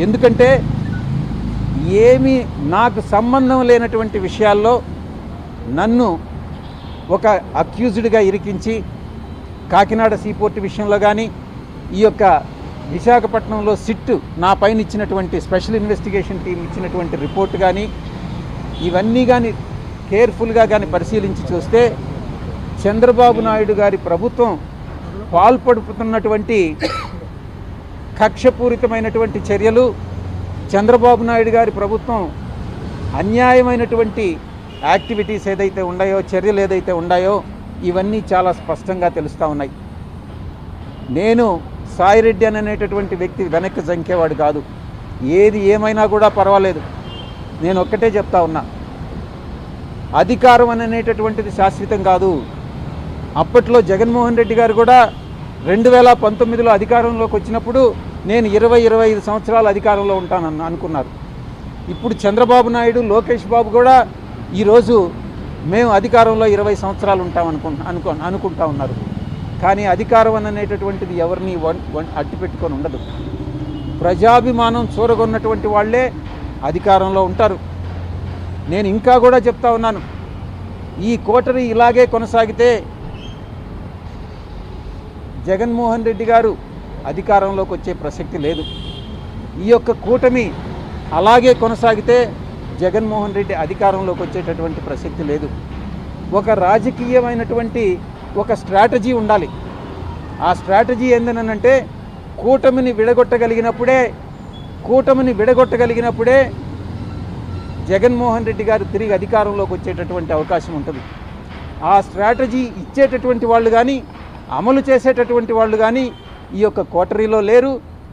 ఎందుకంటే ఏమీ నాకు సంబంధం లేనటువంటి విషయాల్లో నన్ను ఒక అక్యూజ్డ్గా ఇరికించి కాకినాడ సీపోర్ట్ విషయంలో కానీ ఈ యొక్క విశాఖపట్నంలో సిట్ నా పైన ఇచ్చినటువంటి స్పెషల్ ఇన్వెస్టిగేషన్ టీం ఇచ్చినటువంటి రిపోర్ట్ కానీ ఇవన్నీ కానీ కేర్ఫుల్గా కానీ పరిశీలించి చూస్తే చంద్రబాబు నాయుడు గారి ప్రభుత్వం పాల్పడుతున్నటువంటి కక్షపూరితమైనటువంటి చర్యలు, చంద్రబాబు నాయుడు గారి ప్రభుత్వం అన్యాయమైనటువంటి యాక్టివిటీస్ ఏదైతే ఉన్నాయో, చర్యలు ఏదైతే ఉన్నాయో ఇవన్నీ చాలా స్పష్టంగా తెలుస్తూ ఉన్నాయి. నేను సాయిరెడ్డి అనేటటువంటి వ్యక్తి వెనక్కి జంకేవాడు కాదు. ఏది ఏమైనా కూడా పర్వాలేదు. నేను ఒక్కటే చెప్తా ఉన్నా, అధికారం అనేటటువంటిది శాశ్వతం కాదు. అప్పట్లో జగన్మోహన్ రెడ్డి గారు కూడా 2019లో అధికారంలోకి వచ్చినప్పుడు నేను 20-25 సంవత్సరాలు అధికారంలో ఉంటానని అనుకున్నారు. ఇప్పుడు చంద్రబాబు నాయుడు, లోకేష్ బాబు కూడా ఈరోజు మేము అధికారంలో 20 సంవత్సరాలు ఉంటాం అనుకుంటా ఉన్నారు. కానీ అధికారం అనేటటువంటిది ఎవరిని అట్టిపెట్టుకొని ఉండదు. ప్రజాభిమానం చూరగొన్నటువంటి వాళ్ళే అధికారంలో ఉంటారు. నేను ఇంకా కూడా చెప్తా ఉన్నాను, ఈ కోటరీ ఇలాగే కొనసాగితే జగన్మోహన్ రెడ్డి గారు అధికారంలోకి వచ్చే ప్రసక్తి లేదు. ఈ యొక్క కూటమి అలాగే కొనసాగితే జగన్మోహన్ రెడ్డి అధికారంలోకి వచ్చేటటువంటి ప్రసక్తి లేదు. ఒక రాజకీయమైనటువంటి ఒక స్ట్రాటజీ ఉండాలి. ఆ స్ట్రాటజీ ఏందనంటే కూటమిని విడగొట్టగలిగినప్పుడే జగన్మోహన్ రెడ్డి గారు తిరిగి అధికారంలోకి వచ్చేటటువంటి అవకాశం ఉంటుంది. ఆ స్ట్రాటజీ ఇచ్చేటటువంటి వాళ్ళు కానీ, అమలు చేసేటటువంటి వాళ్ళు కానీ ఈ యొక్క కోటరీలో లేరు.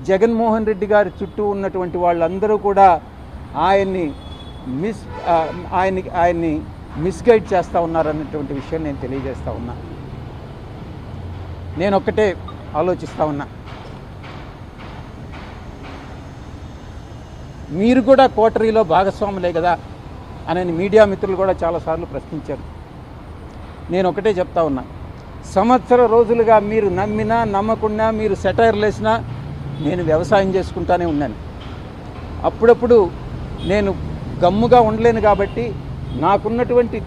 జగన్మోహన్ రెడ్డి గారి చుట్టూ ఉన్నటువంటి వాళ్ళందరూ కూడా ఆయన్ని మిస్గైడ్ చేస్తూ ఉన్నారన్నటువంటి విషయం నేను తెలియజేస్తూ ఉన్నా. నేను ఒక్కటే ఆలోచిస్తూ ఉన్నా, మీరు కూడా కోటరీలో భాగస్వాములే కదా అని మీడియా మిత్రులు కూడా చాలాసార్లు ప్రశ్నించారు. నేను ఒకటే చెప్తా ఉన్నా, సంవత్సర రోజులుగా మీరు నమ్మినా నమ్మకున్నా, మీరు సెటైర్లు వేసినా నేను వ్యవసాయం చేసుకుంటానే ఉన్నాను. అప్పుడప్పుడు నేను గమ్ముగా ఉండలేను కాబట్టి నాకున్నటువంటి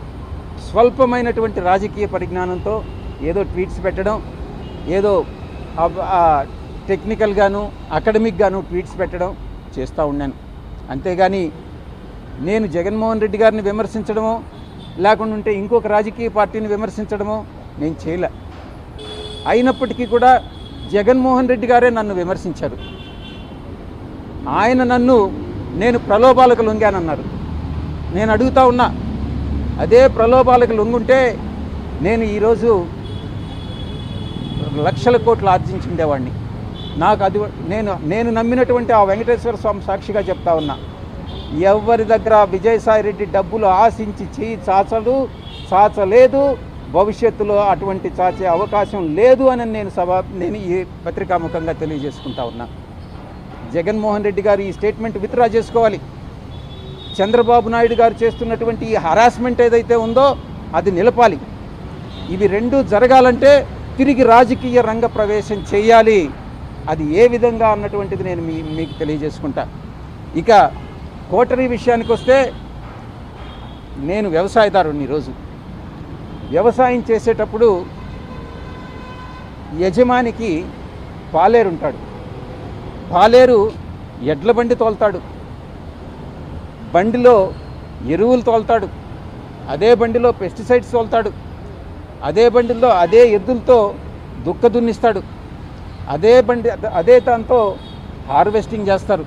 స్వల్పమైనటువంటి రాజకీయ పరిజ్ఞానంతో ఏదో ట్వీట్స్ పెట్టడం, ఏదో టెక్నికల్గాను అకాడమిక్గాను ట్వీట్స్ పెట్టడం చేస్తూ ఉన్నాను. అంతేగాని నేను జగన్మోహన్ రెడ్డి గారిని విమర్శించడమో లేకుండా ఉంటే ఇంకొక రాజకీయ పార్టీని విమర్శించడమో నేను చేయలే. అయినప్పటికీ కూడా జగన్మోహన్ రెడ్డి గారే నన్ను విమర్శించారు. ఆయన నేను ప్రలోభాలకు లొంగానన్నారు. నేను అడుగుతా ఉన్నా, అదే ప్రలోభాలకు లొంగుంటే నేను ఈరోజు లక్షల కోట్లు ఆర్జించుండేవాడిని. నాకు అది నేను నమ్మినటువంటి ఆ వెంకటేశ్వర స్వామి సాక్షిగా చెప్తా ఉన్నా, ఎవరి దగ్గర విజయసాయిరెడ్డి డబ్బులు ఆశించి చేయి చాచలేదు, భవిష్యత్తులో అటువంటి చాచే అవకాశం లేదు అని నేను ఈ పత్రికాముఖంగా తెలియజేసుకుంటా ఉన్నా. జగన్మోహన్ రెడ్డి గారు ఈ స్టేట్మెంట్ విత్డ్రా చేసుకోవాలి. చంద్రబాబు నాయుడు గారు చేస్తున్నటువంటి ఈ హరాస్మెంట్ ఏదైతే ఉందో అది నిలపాలి. ఇవి రెండూ జరగాలంటే తిరిగి రాజకీయ రంగ ప్రవేశం చేయాలి. అది ఏ విధంగా అన్నటువంటిది నేను మీకు తెలియజేసుకుంటా. ఇక కోటరీ విషయానికి వస్తే, నేను వ్యవసాయదారుని. ఈరోజు వ్యవసాయం చేసేటప్పుడు యజమానికి పాలేరు ఉంటాడు. పాలేరు ఎడ్ల బండి తోలుతాడు, బండిలో ఎరువులు తోలుతాడు, అదే బండిలో పెస్టిసైడ్స్ తోలుతాడు, అదే బండిలో అదే ఎద్దులతో దుక్క దున్నిస్తాడు, అదే దాంతో హార్వెస్టింగ్ చేస్తారు.